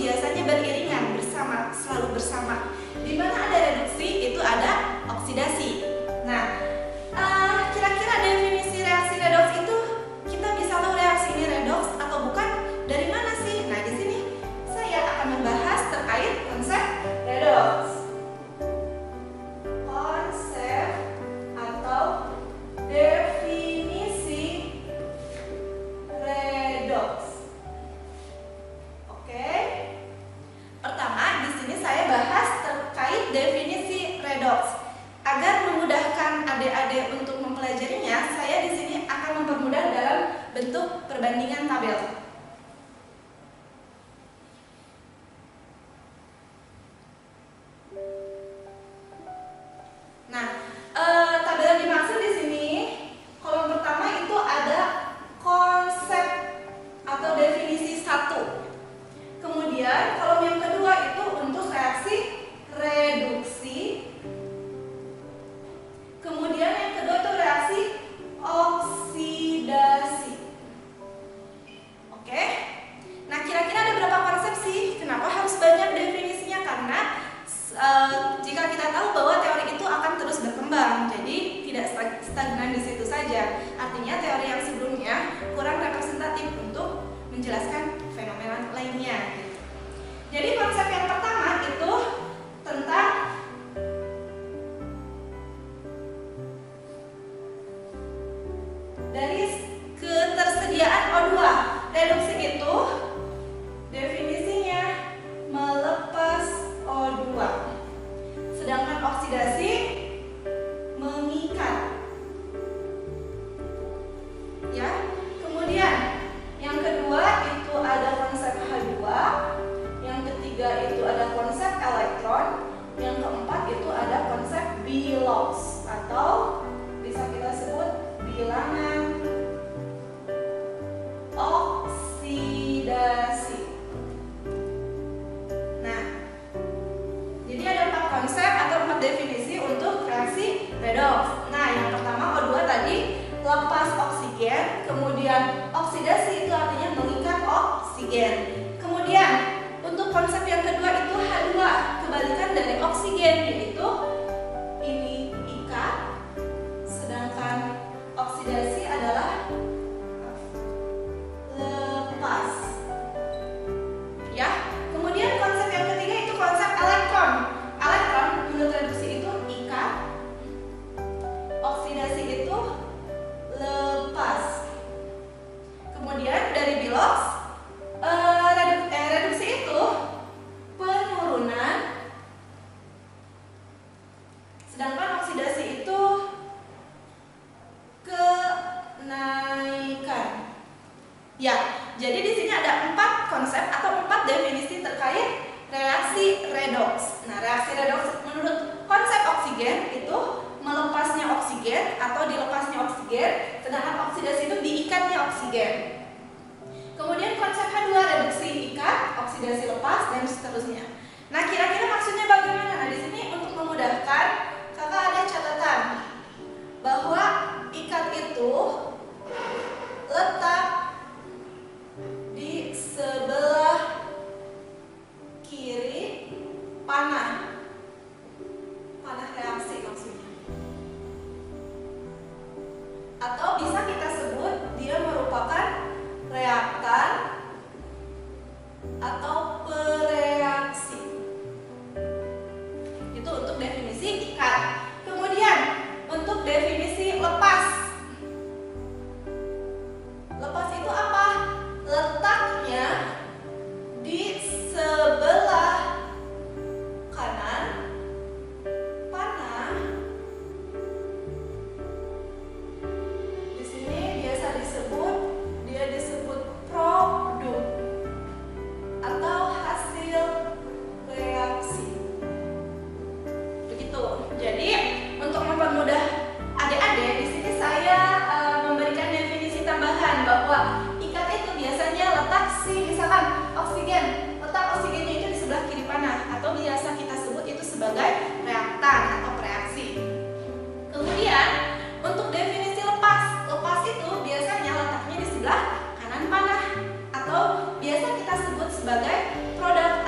biasanya beriringan, bersama, selalu bersama. Di mana ada reduksi, itu ada oksidasi. Nah, kira-kira definisi reaksi redoks itu kita bisa tahu reaksi ini redoks atau bukan dari mana sih? Nah, di sini saya akan membahas terkait konsep redoks. Konsep atau definisi redoks. Oke. Pertama, di sini saya bahas terkait definisi redoks. Agar memudahkan adik-adik untuk mempelajarinya, saya di sini akan mempermudah dalam bentuk perbandingan tabel. Nah, tabel yang dimaksud di sini, kolom pertama itu ada konsep atau definisi 1. Kemudian kolom yang kedua itu untuk reaksi reduksi. Kemudian yang kedua itu reaksi oksidasi. Oke. Nah, kira-kira ada berapa konsep sih? Kenapa harus banyak definisinya? Karena jika kita tahu bahwa teori itu akan terus berkembang, jadi tidak stagnan di situ saja. Artinya teori yang sebelumnya kurang representatif untuk menjelaskan fenomena lainnya. Jadi konsep yang pertama itu tentang dari ketersediaan O2. Reduksi itu definisinya melepas O2. Sedangkan oksidasi mengikat. Ya. Kemudian yang kedua itu ada konsep H2, yang ketiga itu ada konsep elektron, yang keempat itu ada konsep bilox atau bisa kita sebut bilangan oksidasi. Nah, jadi ada 4 konsep atau 4 definisi untuk reaksi redoks. Nah, yang pertama O2 tadi lepas oksigen, kemudian oksidasi itu artinya mengikat oksigen. Kemudian untuk konsep yang kedua itu H2, kebalikan dari oksigen, yaitu ini ikat, sedangkan oksidasi adalah lepas. Ya. Kemudian konsep yang ketiga itu konsep elektron. Elektron menurut reduksi itu ikat, oksidasi itu lepas. Kemudian dari bilox, reduksi itu penurunan, sedangkan oksidasi itu kenaikan. Ya, jadi di sini ada 4 konsep atau 4 definisi terkait reaksi redoks. Nah, reaksi redoks menurut konsep oksigen itu melepasnya oksigen atau dilepasnya oksigen, sedangkan oksidasi itu diikatnya oksigen. Kemudian konsep H2 reduksi ikat, oksidasi lepas, dan seterusnya. Nah, kira-kira maksudnya bagaimana? Nah, di sini untuk memudahkan, kakak ada catatan bahwa ikat itu letak di sebelah kiri panah reaksi maksudnya. Atau bisa kita sebut dia merupakan reaktan atau pereaksi. Itu untuk definisi ikat. Kemudian untuk definisi lepas. Lepas itu apa? Letaknya di sebelah kanan panah. Di sini biasa disebut produk atau hasil reaksi. Begitu. Jadi untuk mempermudah adik-adik, di sini saya memberikan definisi tambahan bahwa ikat itu biasanya letak misalkan oksigen, letak oksigennya itu di sebelah kiri panah atau biasa kita sebut itu sebagai reaktan atau pereaksi. Kemudian untuk definisi lepas itu biasanya letaknya di sebelah kanan panah atau biasa kita sebut sebagai produk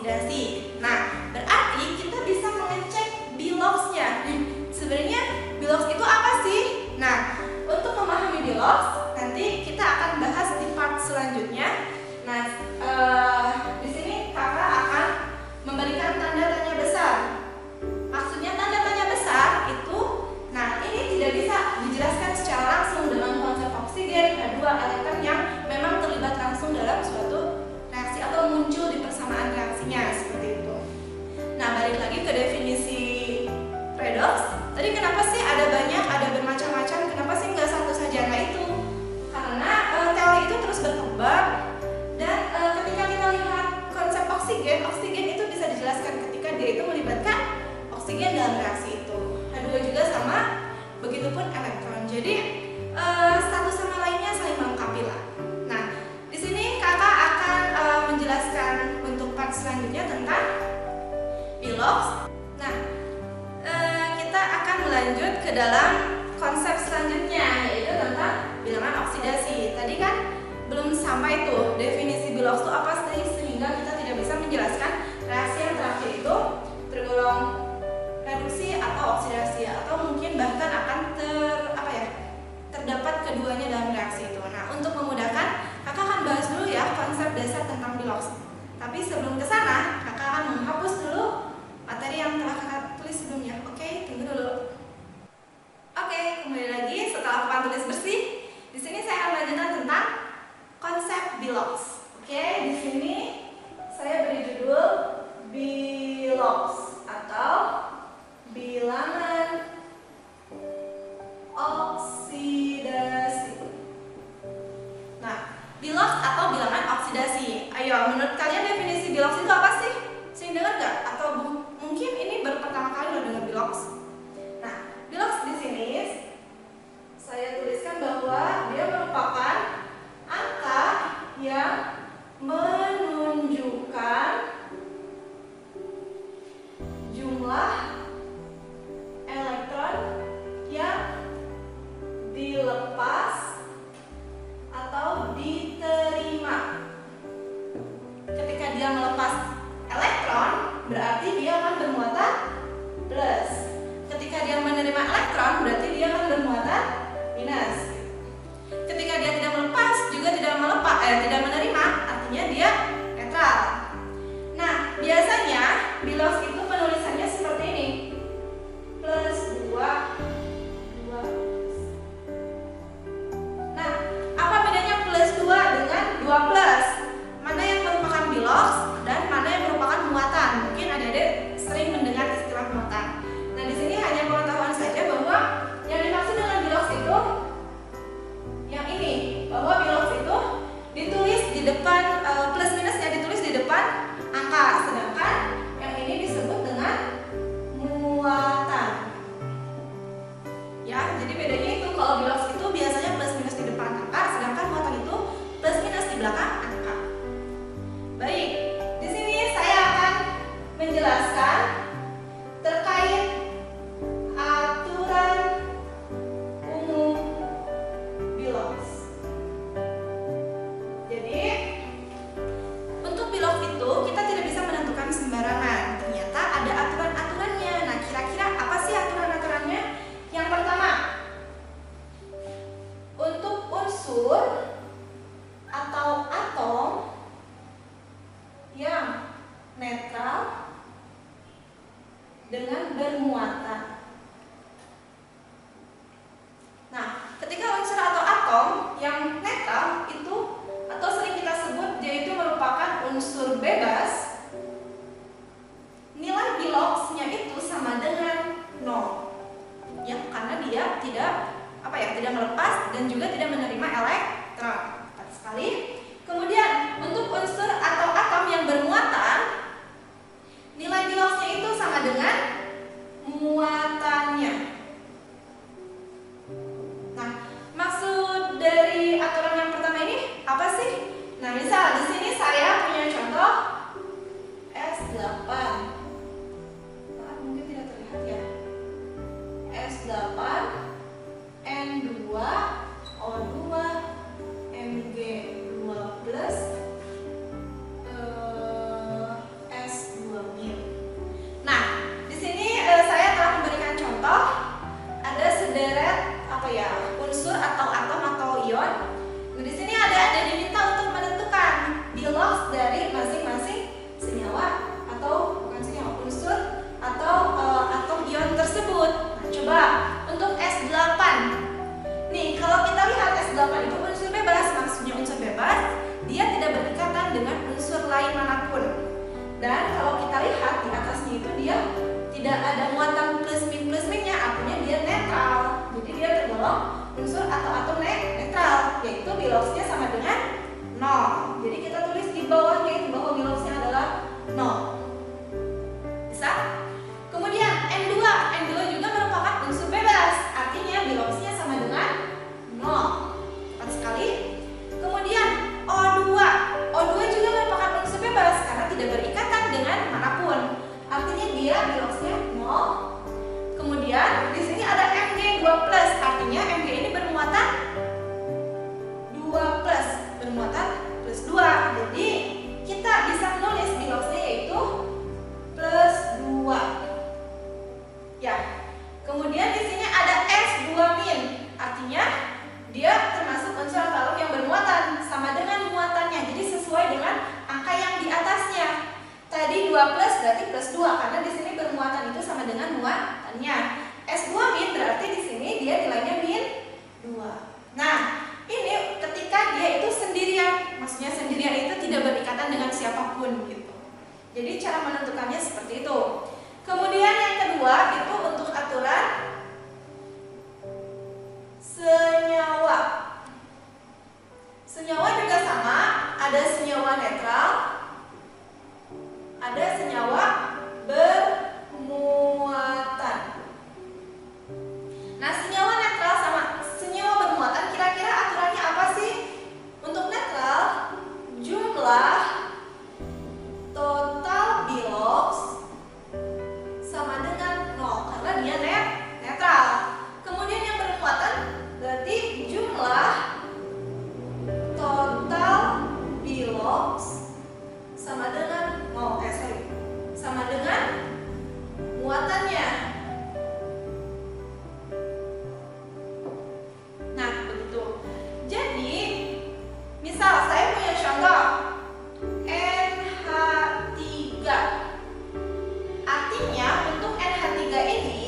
oksidasi. Nah, berarti kita bisa mengecek Bilox-nya. Sebenarnya Bilox itu apa sih? Nah, untuk memahami Bilox, nanti kita akan bahas di part selanjutnya. Nah, di sini kakak akan memberikan tanda tanya besar. Maksudnya tanda tanya besar itu, nah ini tidak bisa dijelaskan secara langsung dengan konsep oksigen, H2, elektron yang memang terlibat langsung dalam suatu reaksi atau muncul di persamaan reaksinya seperti itu. Nah, balik lagi ke definisi redox. Tadi kenapa sih ada banyak, ada bermacam-macam? Kenapa sih nggak satu saja? Nah itu karena teori itu terus berkembang dan ketika kita lihat konsep oksigen, oksigen itu bisa dijelaskan ketika dia itu melibatkan oksigen dalam reaksi itu. H2 juga sama, begitupun elektron. Jadi satu sama lainnya saling melengkapi lah. Nah, di sini kakak akan menjelaskan untuk part selanjutnya tentang Bilox. Nah, kita akan melanjut ke dalam konsep selanjutnya, yaitu tentang bilangan oksidasi. Tadi kan belum sampai tuh definisi Bilox itu apa sih, sehingga kita tidak bisa menjelaskan reaksi yang terakhir itu tergolong reduksi atau oksidasi, atau mungkin bahkan akan terdapat keduanya dalam reaksi itu. Nah, untuk memudahkan, kakak akan bahas dulu ya konsep dasar tentang Bilox. Tapi sebelum ke sana, kakak akan menghapus dulu materi yang telah kakak tulis sebelumnya. Oke, tunggu dulu. Oke, kembali lagi setelah papan tulis bersih. Di sini saya akan melanjutkan tentang konsep Bilox. Oke, di sini saya beri judul Bilox atau bilangan oksidasi. Nah, Bilox atau bilangan oksidasi. Ayo, menurut kalian definisi Bilox itu apa sih? Sering dengar nggak? Atau mungkin ini baru pertama kali lo dengar Bilox? Nah, Bilox di sini saya tuliskan bahwa dia merupakan angka yang menunjukkan jumlah elektron yang dilepas atau diterima. Ketika dia melepas elektron, berarti dia akan bermuatan plus. Ketika dia menerima elektron, berarti dia akan bermuatan minus. Ketika dia tidak melepas, juga tidak menerima, artinya dia netral. Nah, biasanya Bilox itu penulisannya seperti ini. Plus 2. Nah, apa bedanya plus 2 dengan 2 plus? Mana yang merupakan Bilox dan mana yang merupakan muatan? Mungkin adik-adik sering mendengar istilah muatan. Nah, di sini hanya pengetahuan saja bahwa yang dimaksud dengan Bilox itu yang ini, bahwa Bilox itu ditulis di depan plus minusnya ditulis di depan angka, sedangkan yang ini disebut dengan muatan. Ya, jadi bedanya itu kalau Bilox itu biasanya plus minus di depan angka, sedangkan muatan itu plus minus di belakang angka. Baik, di sini saya akan menjelaskan terkait aturan umum Bilox. Jadi, untuk Bilox itu kita tidak bisa menentukan sembarangan. Ternyata ada aturan-aturannya. Nah, kira-kira apa sih aturan-aturannya? Yang pertama, untuk unsur atau atom yang netral dengan bermuatan. Nah, ketika unsur atau atom yang netral itu, atau sering kita sebut dia itu merupakan unsur bebas, nilai Bilox-nya itu sama dengan 0. Ya, karena dia tidak melepas dan juga tidak menerima elektron. Tepat sekali. Kemudian untuk unsur atau atom yang bermuatan, nilai Bilox-nya itu sama dengan muatannya. Nah, maksud dari aturan yang pertama ini apa sih? Nah, misal di sini saya punya contoh S8. Mungkin tidak terlihat ya. S8 N2 O2 Mg2 plus S dia tidak ada muatan plus minnya, artinya dia netral. Jadi dia tergolong unsur atau atom netral, yaitu Biloxnya sama dengan 0. Jadi kita tulis di bawahnya bahwa Biloxnya adalah 0. Bisa? Kemudian N2 juga merupakan unsur bebas, artinya Biloxnya sama dengan 0. Tepat sekali. Kemudian O2 juga merupakan unsur bebas karena tidak berikatan dengan manapun, artinya dia Biloxnya 0. Kemudian di sini ada Mg2+, artinya Mg ini bermuatan 2+, bermuatan plus 2. Jadi kita bisa menulis Biloxnya yaitu plus 2. Ya. Kemudian di sini ada S2-, artinya dia termasuk unsur atau yang bermuatan sama dengan muatannya. Jadi sesuai dengan angka yang di atasnya. Tadi 2+ berarti plus 2 karena di sini bermuatan itu sama dengan muatannya. S2- berarti di sini dia nilainya -2. Nah, ini ketika dia itu sendirian, maksudnya sendirian itu tidak berikatan dengan siapapun gitu. Jadi cara menentukannya seperti itu. Kemudian yang kedua itu untuk aturan senyawa. Senyawa juga sama, ada senyawa netral, ada senyawa bermuatan. Nah, senyawa netral sama senyawa bermuatan kira-kira aturannya apa sih? Untuk netral, jumlah total Bilox sama dengan 0 karena dia netral. Kemudian yang bermuatan berarti jumlah total Bilox sama dengan 0, sama dengan muatannya. Nah, begitu. Jadi, misal saya punya contoh NH3. Artinya untuk NH3 ini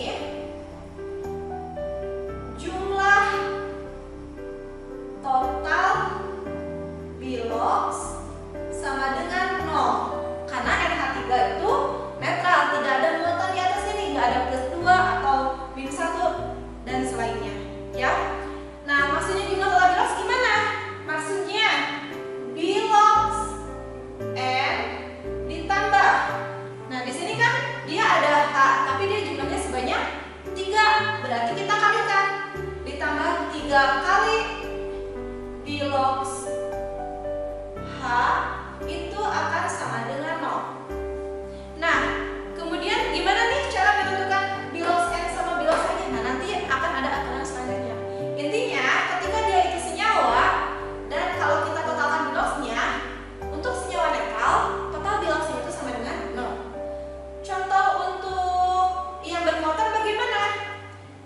jumlah total Bilox sama dengan 0 karena NH3 itu netral, tidak ada muatan di atas ini, nggak ada plus 2 atau -1 dan selainnya, ya. Nah, maksudnya jumlah total Bilox gimana? Maksudnya Bilox N ditambah. Nah, di sini kan dia ada H, tapi dia jumlahnya sebanyak 3. Berarti kita kalikan. Ditambah 3 kali Bilox H itu akan sama dengan 0. Nah, kemudian gimana nih cara menentukan Bilox N sama Bilox H-nya? Nah, nanti akan ada aturan selanjutnya. Intinya, ketika dia itu senyawa dan kalau kita totalkan Biloxnya, untuk senyawa netral, total Biloxnya itu sama dengan 0. Contoh untuk yang bermuatan bagaimana?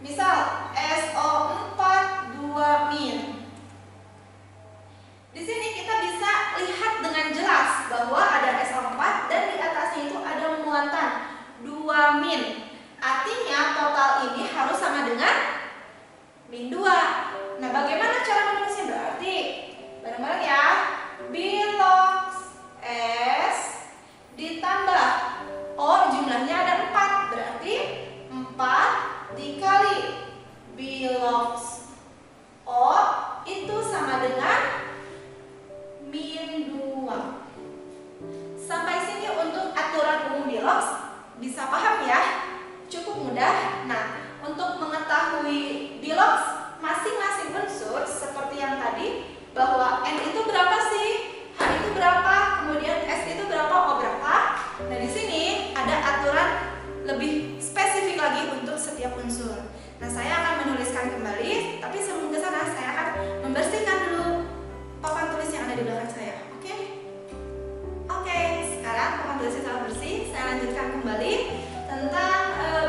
Misal SO4 2-. Di sini kita bisa lihat dengan jelas bahwa ada SO4 dan di atasnya itu ada muatan 2-. Artinya total ini harus sama dengan -2. Nah, bagaimana cara menulisnya? Berarti bareng-bareng ya. Bilox S ditambah O, jumlahnya ada 4. Berarti 4 dikali Bilox O itu sama dengan -2. Sampai sini untuk aturan umum Bilox bisa paham ya? Cukup mudah. Nah, untuk mengetahui Bilox masing-masing unsur seperti yang tadi, bahwa N itu berapa sih? H itu berapa? Kemudian S itu berapa? O berapa? Nah, di sini ada aturan lebih spesifik lagi untuk setiap unsur. Nah, saya akan menuliskan kembali, tapi sebelum ke sana saya akan membersihkan dulu papan tulis yang ada di belakang saya. Oke? Oke, sekarang papan tulisnya telah bersih. Saya lanjutkan kembali tentang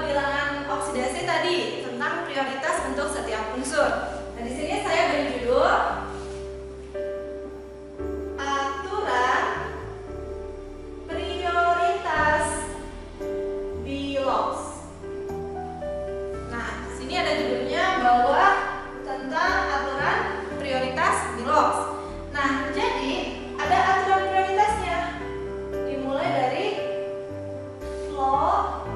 bilangan oksidasi tadi, tentang prioritas untuk setiap unsur. Nah, di sini saya beri judul aturan prioritas Bilox. Nah, sini ada judulnya bahwa tentang aturan prioritas Bilox. Nah, jadi ada aturan prioritasnya. Dimulai dari flow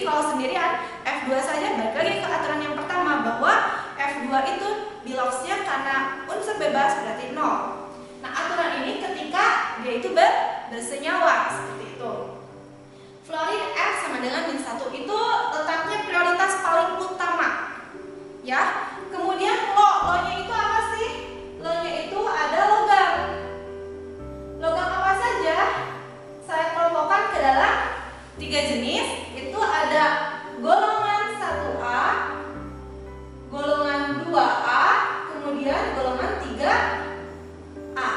Jadi kalau sendirian F2 saja, balik lagi ke aturan yang pertama bahwa F2 itu biloxnya karena unsur bebas berarti 0. Nah, aturan ini ketika dia itu bersenyawa seperti itu. Fluorine F sama dengan -1 itu letaknya prioritas paling utama. Ya. Kemudian lo-nya itu apa sih? Lo-nya itu ada logam. Logam apa saja? Saya kelompokkan ke dalam 3 jenis. Itu ada golongan 1A, golongan 2A, kemudian golongan 3A.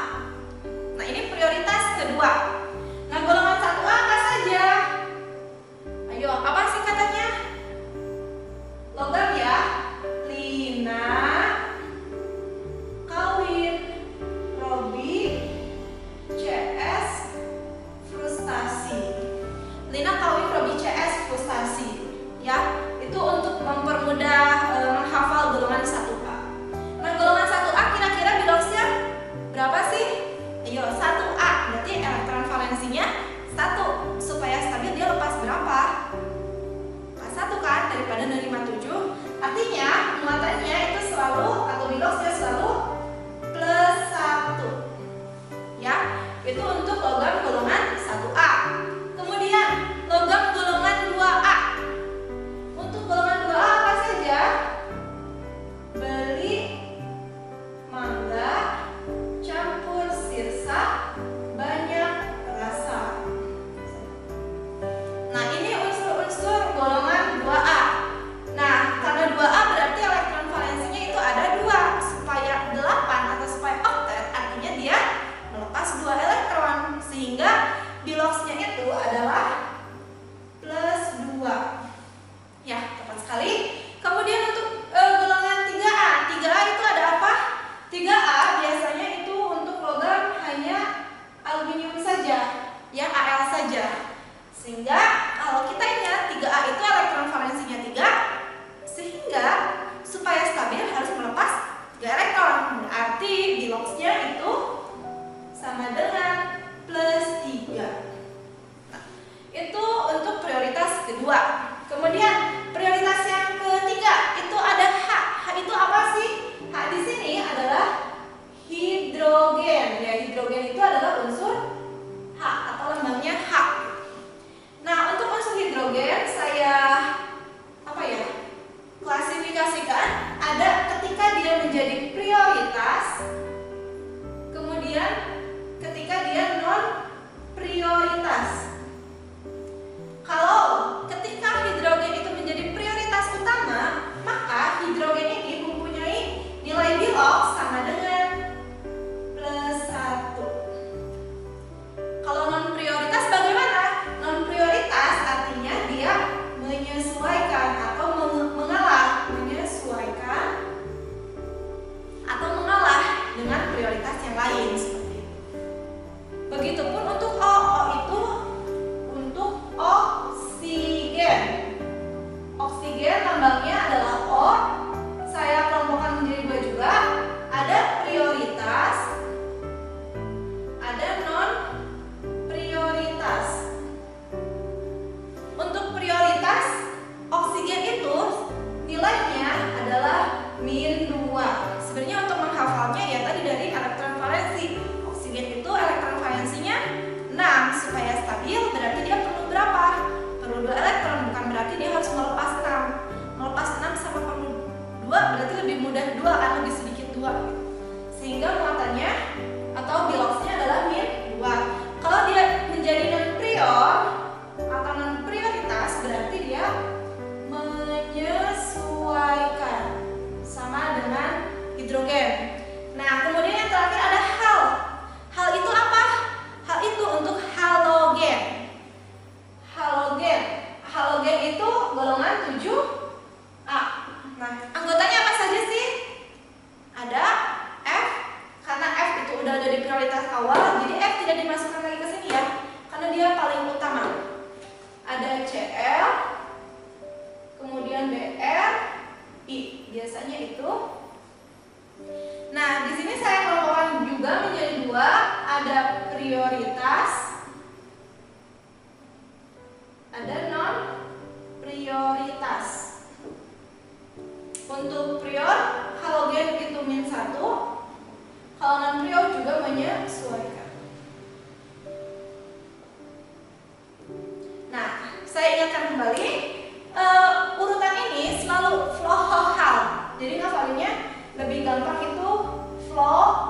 Nah, ini prioritas kedua. Nah, golongan 1A apa saja? Ayo, apa sih katanya? Logam ya. Lina, kawin, Robi, CS, frustasi. Lina, kawin, Robi, CS, frustasi. Ya, itu untuk mempermudah menghafal golongan 1A. Nah, golongan 1A kira-kira biloxnya berapa sih? Ayo, 1A. Berarti elektron valensinya 1. Supaya stabil dia lepas berapa? Lepas 1 kan, daripada nerima 7. Artinya muatannya itu selalu atau biloxnya selalu +1. Ya, itu untuk logam golongan 1A. Kemudian logam golongan 2A. Untuk golongan 2A apa saja? Beli, mangga, campur sirsa, banyak rasa. Nah, ini unsur-unsur golongan 2A. Nah, karena 2A berarti elektron valensinya itu ada 2. Supaya 8 atau supaya oktet, artinya dia melepas 2 elektron. Sehingga biloxnya itu adalah +2. Ya, tepat sekali. Kemudian untuk golongan 3A. 3A itu ada apa? 3A biasanya itu untuk logam hanya aluminium saja, ya, Al saja. Sehingga kalau kita ingat 3A itu elektron valensinya 3, sehingga supaya stabil harus melepas 3 elektron. Berarti biloxnya itu sama dengan +3. Nah, itu untuk prioritas kedua. Kemudian prioritas yang ketiga itu ada H. H itu apa sih? H di sini adalah hidrogen. Ya, hidrogen itu adalah unsur H atau lambangnya H. Nah, untuk unsur hidrogen saya klasifikasikan ada ketika dia menjadi prioritas, kemudian ketika dia non prioritas. Kalau ketika hidrogen itu menjadi prioritas utama, maka hidrogen ini mempunyai nilai bilox sama dengan +1. Kalau non prioritas bagaimana? Non prioritas artinya dia menyesuaikan atau mengalah dengan prioritas yang lain seperti itu. Begitupun untuk O. O itu untuk oksigen. Oksigen lambangnya adalah O. Saya kelompokkan menjadi 2 juga. Ada prioritas, ada non prioritas. Untuk prioritas oksigen itu nilainya adalah -2. Sebenarnya untuk menghafalnya ya tadi dari elektron valensi. Oksigen itu elektron valensinya 6. Supaya stabil berarti dia perlu berapa? Perlu 2 elektron, bukan berarti dia harus melepas 6. Melepas 6 sama perlu 2 berarti lebih mudah 2 kan, lebih sedikit 2. Sehingga muatannya atau biloxnya adalah -2. Kalau dia menjadi non prior atau non prioritas berarti dia menyesuaikan sama dengan hidrogen. Nah, kemudian yang terakhir ada hal. Hal itu apa? Hal itu untuk halogen. Halogen. Halogen itu golongan 7A. Nah, anggotanya apa saja sih? Ada F. Karena F itu udah ada di prioritas awal, jadi F tidak dimasukkan lagi ke sini ya, karena dia paling utama. Ada Cl, kemudian Br, I. Biasanya itu. Nah, di sini saya kelompokkan juga menjadi 2. Ada prioritas, ada non prioritas. Untuk prior, halogen itu -1. Kalau non-prior juga menyesuaikan. Nah, saya ingatkan kembali, urutan ini selalu flow-hal. Jadi ngafalinnya lebih gampang itu flow-hal,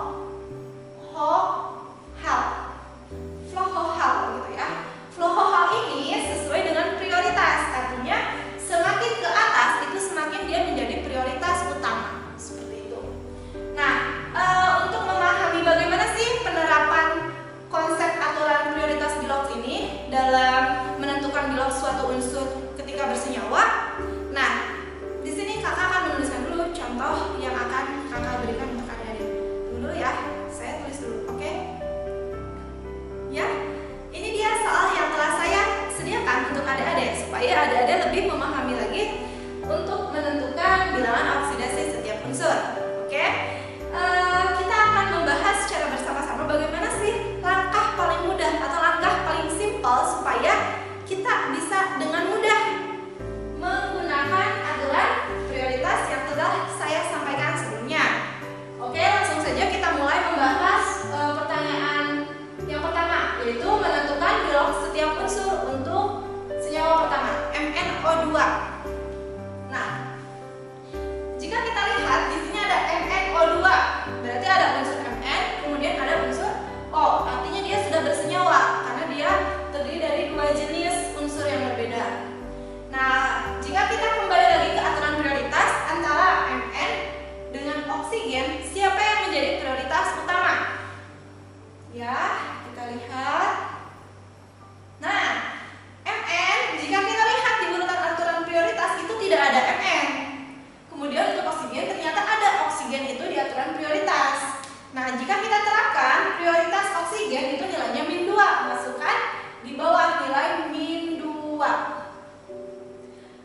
flow-hal gitu ya. Flow-hal ini sesuai dengan prioritas, artinya semakin ke atas itu semakin dia menjadi prioritas utama, seperti itu. Nah, untuk memahami bagaimana sih penerapan konsep aturan prioritas Bilox ini dalam menentukan Bilox suatu unsur ketika bersenyawa. Nah, di sini kakak akan menuliskan dulu contoh yang akan kakak berikan untuk adik-adik. Dulu ya, saya tulis dulu, oke? Ya, ini dia soal yang telah saya sediakan untuk adik-adik supaya adik-adik lebih memahami lagi untuk menentukan bilangan oksidasi setiap unsur, oke? Kita akan membahas secara bersama-sama bagaimana sih langkah paling mudah atau langkah paling simpel supaya kita bisa dengan mudah menggunakan aturan prioritas yang telah saya sampaikan sebelumnya. Oke, langsung saja kita mulai membahas pertanyaan yang pertama, yaitu menentukan Bilox setiap unsur untuk senyawa pertama, MnO2. Nah, jika kita lihat di sini ada MnO2, berarti ada unsur Mn, kemudian ada unsur O. Artinya dia sudah bersenyawa karena dia terdiri dari dua jenis unsur yang berbeda. Nah, jika kita kembali lagi ke aturan prioritas antara Mn dengan oksigen, siapa yang menjadi prioritas utama? Ya, kita lihat. Nah, Mn, jika kita lihat di urutan aturan prioritas itu tidak ada Mn. Kemudian untuk oksigen ternyata ada oksigen itu di aturan prioritas. Nah, jika kita terapkan prioritas oksigen itu nilainya -2, masukkan di bawah nilai -2.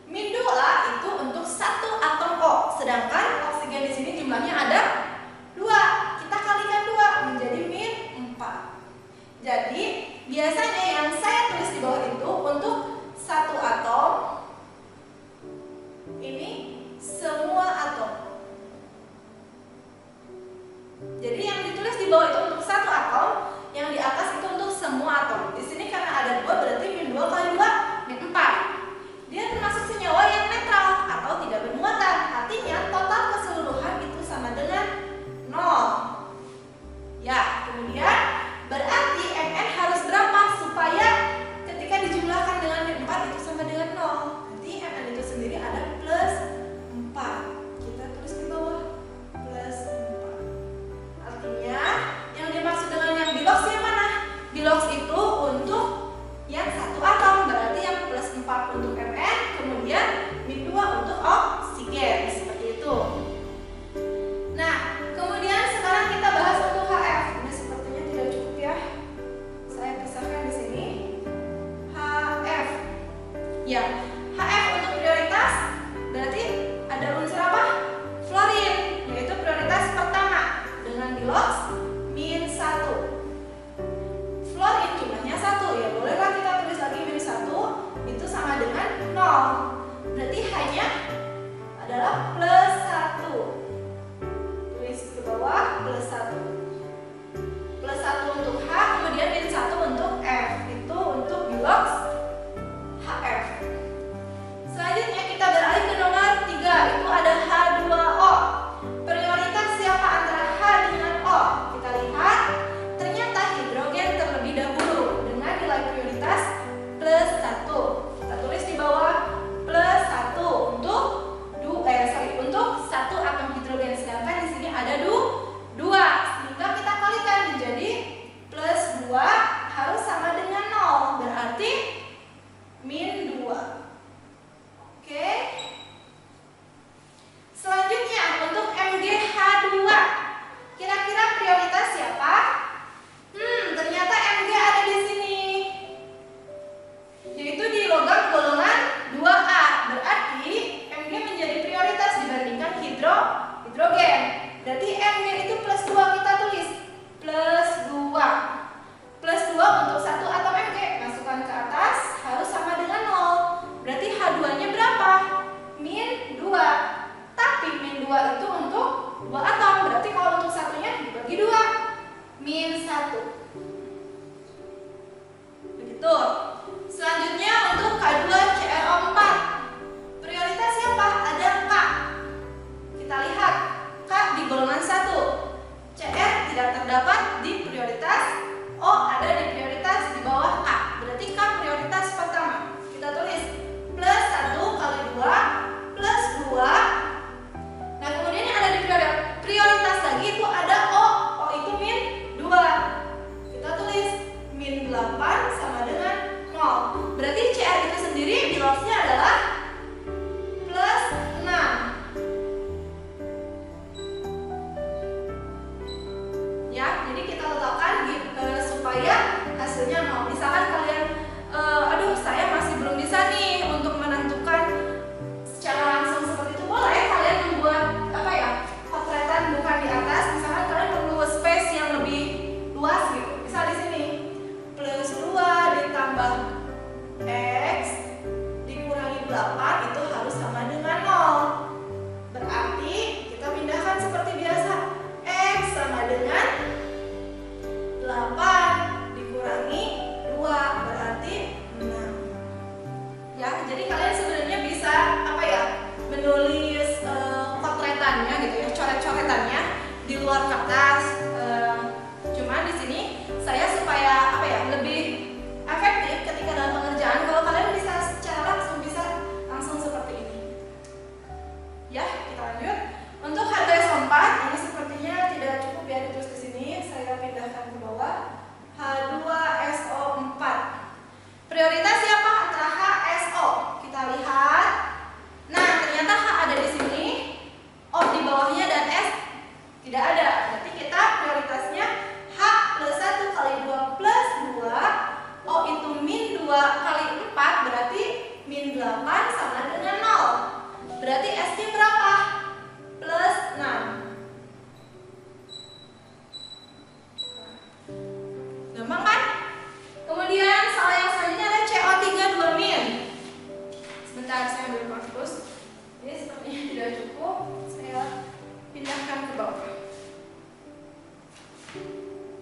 -2 itu untuk satu atom O, sedangkan oksigen di sini jumlahnya ada 2. Kita kalikan 2 menjadi -4. Jadi, biasanya yang saya tulis di bawah itu untuk satu atom ini semua atom. Jadi yang ditulis di bawah itu untuk satu atom, yang di atas itu untuk semua atom. Di sini karena ada 2 berarti -2 kali 2 -4. Dia termasuk senyawa yang netral atau tidak bermuatan. Artinya total keseluruhan itu sama dengan 0. Ya, kemudian berarti Mn harus berapa supaya ketika dijumlahkan dengan -4 itu sama dengan 0. Berarti Mn itu sendiri ada +4. Kita tulis di bawah +4. Artinya yang dimaksud dengan yang Bilox yang mana? Bilox itu untuk yang satu atom, berarti yang +4 untuk Mn, kemudian -2 untuk oksigen, seperti itu. Nah, kemudian sekarang kita bahas untuk HF. Ini sepertinya tidak cukup ya. Saya pisahkan di sini. HF. Ya, HF untuk prioritas berarti ada unsur apa? Fluorin, yaitu prioritas pertama dengan Bilox -1. Fluorin jumlahnya 1, ya bolehlah kita tulis lagi -1, itu sama dengan 0. Berarti hanya adalah +1. Tulis ke bawah +1. +1 untuk H, kemudian -1 untuk F. Itu untuk Bilox HF. Selanjutnya kita beralih ke nomor 3, itu ada H2O. Prioritas siapa antara H dengan O? Kita lihat, ternyata hidrogen terlebih dahulu dengan nilai prioritas +1. Kita tulis di bawah +1 untuk satu atom hidrogen, sedangkan di sini ada 2. Sehingga kita kalikan menjadi +2 harus sama dengan 0, berarti -2. Oke. Selanjutnya untuk MgH2. Kira-kira prioritas siapa? Ternyata Mg ada di sini. Yaitu di logam golongan 2A. Berarti Mg menjadi prioritas dibandingkan hidrogen. Berarti Mg itu +2, kita tulis +2. +2 untuk satu atom Mg, masukkan ke atas harus sama dengan 0. Berarti H2-nya berapa? -2. Tapi 8 sama dengan 0. Berarti CR itu sendiri bilosnya adalah plus 6. Ya, jadi kita letakkan supaya hasilnya 0. Misalkan kalian aduh saya masih belum bisa nih untuk menentukan secara langsung seperti itu, boleh kalian membuat apa ya, potretan bukan di atas. Misalkan kalian perlu space yang lebih luas gitu. Misal di sini plus 2 ditambah X dikurangi 8 itu harus sama dengan 0. Berarti kita pindahkan seperti biasa. X sama dengan 8 dikurangi 2 berarti 6. Ya, jadi kalian sebenarnya bisa apa ya, menulis potretannya gitu ya, coret-coretannya di luar kertas. Cuman di sini saya supaya apa ya, lebih efektif ketika dalam pengerjaan, kalau kalian bisa secara langsung bisa langsung seperti ini. Ya, kita lanjut. Untuk H2SO4 ini sepertinya tidak cukup ya ditulis di sini. Saya pindahkan ke bawah. H2SO4. Prioritas siapa antara HSO? Kita lihat. Nah, ternyata H ada di sini, O di bawahnya dan S tidak ada. Berarti kita prioritasnya H plus 1 kali 2 plus 2. O itu min 2 kali 4 berarti min 8 sama dengan 0. Berarti S-nya berapa? Plus 6. Gampang kan? Kemudian soal yang selanjutnya ada CO3 2 min. Sebentar saya ambil markus. Ini sepertinya tidak cukup. Saya pindahkan ke bawah.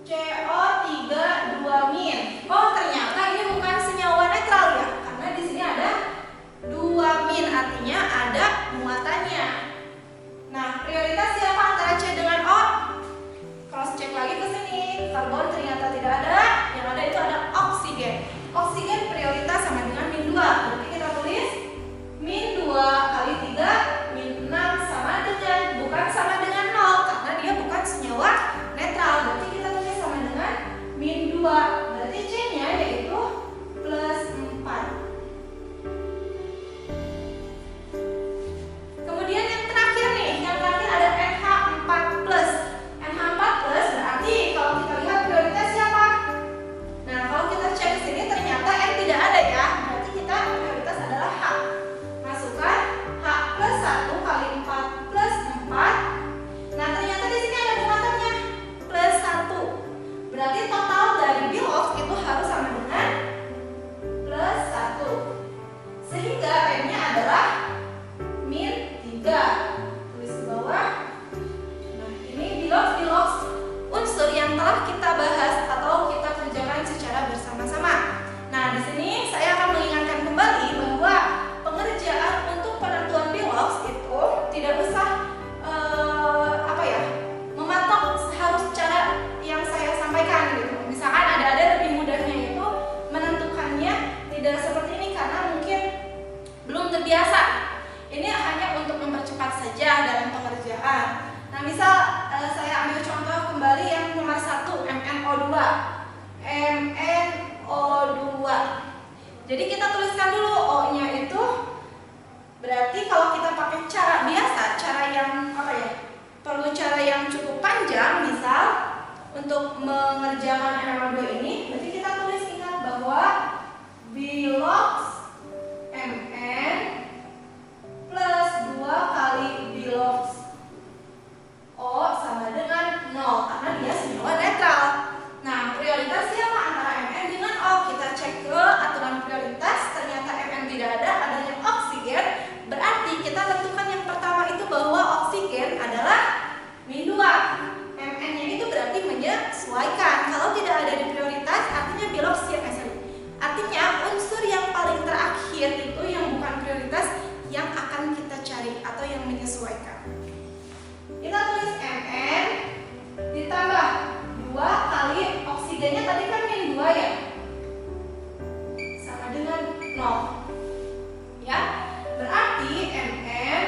CO3 2 min. Oh, ternyata ini bukan senyawa netral ya. Karena di sini ada 2 min, artinya ada muatannya. Nah, prioritas siapa antara C dengan O? Cross check lagi ke sini. Karbon ternyata tidak ada. Yang ada itu ada oksigen. Oksigen prioritas sama dengan min 2. Berarti kita tulis min 2 kali 3 min 6 sama dengan, bukan sama dengan 0 karena dia bukan senyawa netral. Berarti kita tulis sama dengan min 2. Berarti C-nya yaitu plus 4. Kemudian yang terakhir nih, yang terakhir ada NH4+. NH4+ berarti kalau kita lihat prioritas siapa? Nah, kalau kita cek di sini ternyata N tidak ada ya. Berarti kita prioritas adalah H. Masukkan H plus 1 kali 4 plus 4. Nah, ternyata di sini ada muatannya plus 1. Berarti total dari bilos itu harus sama dengan plus 1. Sehingga N-nya adalah min 3. Tulis di bawah. Nah, ini bilos unsur yang telah kita bahas atau kita kerjakan secara bersama-sama. Nah, di sini saya akan mengingatkan kembali bahwa pengerjaan untuk penentuan bilos itu tidak usah apa ya, mematok harus cara yang saya sampaikan gitu. Misalkan ada lebih mudahnya itu menentukannya tidak seperti ini karena mungkin belum terbiasa. Ini hanya untuk mempercepat saja dalam pengerjaan. Nah, misal saya ambil contoh kembali yang nomor 1, MnO2. MnO2. Jadi kita tuliskan dulu O-nya itu. Berarti kalau kita pakai cara biasa, cara yang apa ya? Perlu cara yang cukup panjang, misal untuk mengerjakan NO2 ini, berarti kita tulis, ingat bahwa bilos Mn plus 2 kali bilos O sama dengan 0 karena dia senyawa netral. Nah, prioritas siapa antara Mn dengan O? Kita cek ke aturan prioritas, ternyata Mn tidak ada, adanya oksigen. Berarti kita tentukan yang pertama itu bahwa oksigen adalah min 2. Mn-nya itu berarti menyesuaikan. Kalau tidak ada di prioritas, artinya bilos artinya unsur yang paling terakhir itu yang bukan prioritas yang akan kita cari atau yang menyesuaikan. Kita tulis Mn ditambah 2 kali oksigennya tadi kan min 2 ya, sama dengan 0 ya. Berarti Mn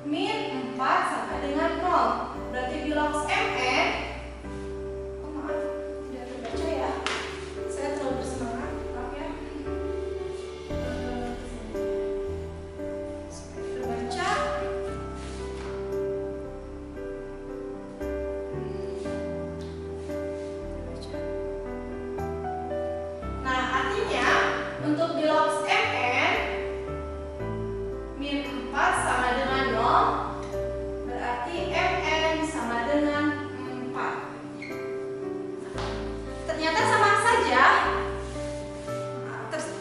min 4 sama dengan 0. Berarti bilos Mn, oh maaf tidak terbaca ya, saya terlalu untuk bilox Mn min 4 sama dengan 0, berarti Mn sama dengan 4. Ternyata sama saja.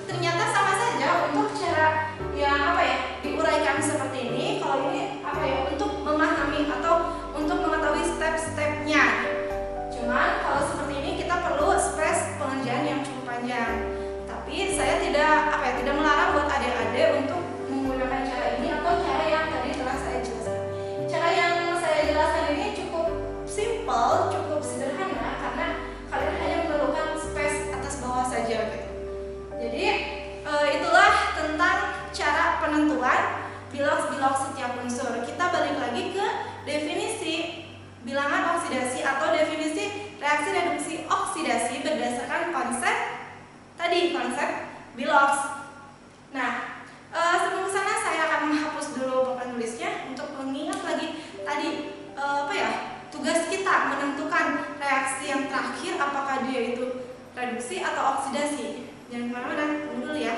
Ternyata sama saja untuk cara yang diuraikan seperti ini. Kalau ini untuk memahami atau untuk mengetahui step-stepnya. Cuman kalau seperti ini kita perlu space pengerjaan yang cukup panjang. Tapi saya tidak melarang buat adik-adik untuk menggunakan cara ini atau cara yang tadi telah saya jelaskan. Cara yang saya jelaskan ini cukup simple, cukup sederhana karena kalian hanya memerlukan space atas bawah saja gitu. Jadi itulah tentang cara penentuan bilox setiap unsur. Kita balik lagi ke definisi bilangan oksidasi atau definisi reaksi reduksi oksidasi berdasarkan konsep bilox. Nah, sebelum ke sana saya akan menghapus dulu papan tulisnya untuk mengingat lagi tadi tugas kita menentukan reaksi yang terakhir apakah dia itu reduksi atau oksidasi. Jangan kemana-mana, tunggu dulu ya.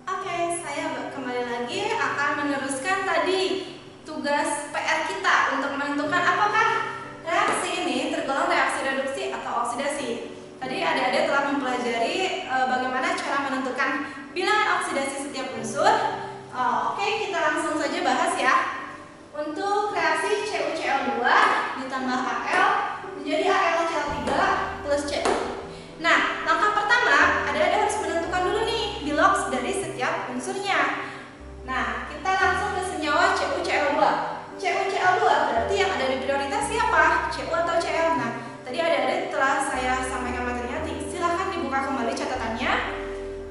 Oke, saya kembali lagi akan meneruskan tadi tugas PR kita untuk menentukan apakah reaksi ini tergolong reaksi reduksi atau oksidasi. Tadi adik-adik telah mempelajari bagaimana cara menentukan bilangan oksidasi setiap unsur. Oke, kita langsung saja bahas ya. Untuk reaksi CuCl2 ditambah Al menjadi AlCl3 plus Cu. Nah, langkah pertama adik-adik harus menentukan dulu nih bilox dari setiap unsurnya. Nah, kita langsung ke senyawa CuCl2. CuCl2 berarti yang ada di prioritas siapa? Cu atau Cl? Nah, tadi adik-adik telah saya sampaikan materinya, silahkan dibuka kembali catatannya.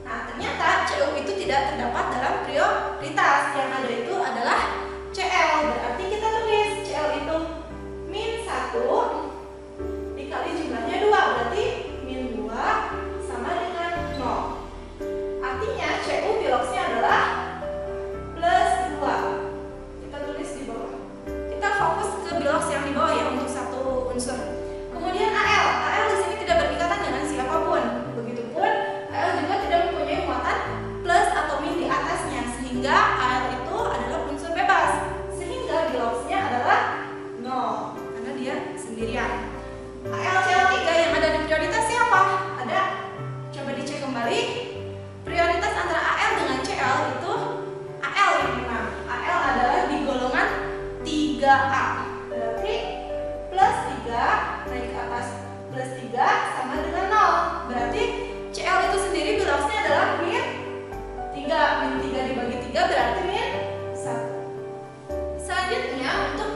Nah, ternyata Cu itu tidak terdapat dalam prioritas. Yang ada itu adalah Cl. Berarti kita tulis Cl itu min 1 dikali jumlahnya 2, berarti min 2 sama dengan 0. Artinya Cu biloxnya adalah plus 2. Kita tulis di bawah. Kita fokus ke bilox yang di bawah ya untuk satu unsur. Kemudian Al di sini tidak berikatan dengan siapapun. Begitupun Al juga tidak mempunyai muatan plus atau min di atasnya, sehingga Al itu adalah unsur bebas. Sehingga biloxnya adalah 0 karena dia sendirian. AlCl3 yang ada di prioritas siapa? Ada. Coba dicek kembali. Prioritas antara Al dengan Cl itu Al yang menang. Al adalah di golongan 3A. Berarti plus 3 naik ke atas plus 3 sama dengan 0. Berarti Cl itu sendiri biloxnya adalah min 3. Min 3 dibagi 3 berarti min 1. Selanjutnya untuk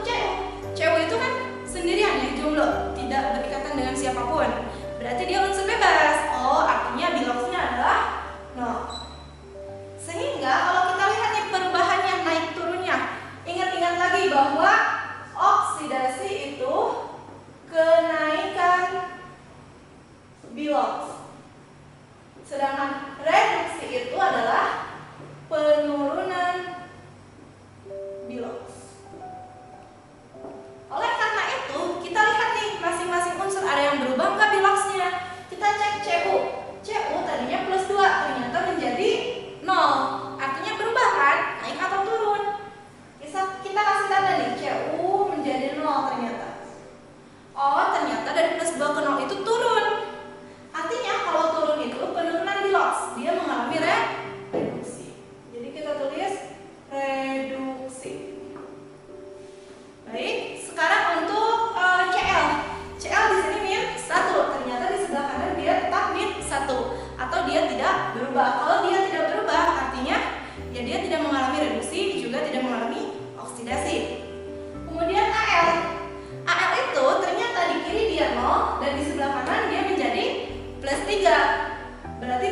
Cu itu kan sendirian ya, jomblo, tidak berikatan dengan siapapun. Berarti dia unsur bebas. Oh, artinya biloxnya adalah 0. Sehingga kalau kita lihat nih perubahannya naik turunnya, ingat-ingat lagi bahwa oksidasi itu kenaikan bilox, sedangkan reduksi itu adalah penurunan bilox. Oleh karena itu, kita lihat nih masing-masing unsur ada yang berubah nggak biloxnya. Kita cek Cu. Cu tadinya plus 2, ternyata menjadi 0. Artinya berubah kan? Naik atau turun? Kita kasih tanda nih, Cu menjadi 0 ternyata. Oh, ternyata dari plus 2 ke 0 itu turun. Artinya kalau turun itu penurunan bilox, dia mengalami reduksi. Jadi kita tulis reduksi. Baik, sekarang untuk Cl. Cl di sini min 1. Ternyata di sebelah kanan dia tetap min 1 atau dia tidak berubah. Kalau dia tidak berubah, artinya ya dia tidak mengalami reduksi, juga tidak mengalami oksidasi. Kemudian Al. Al itu ternyata di kiri dia 0 dan di sebelah kanan dia menjadi plus 3. Berarti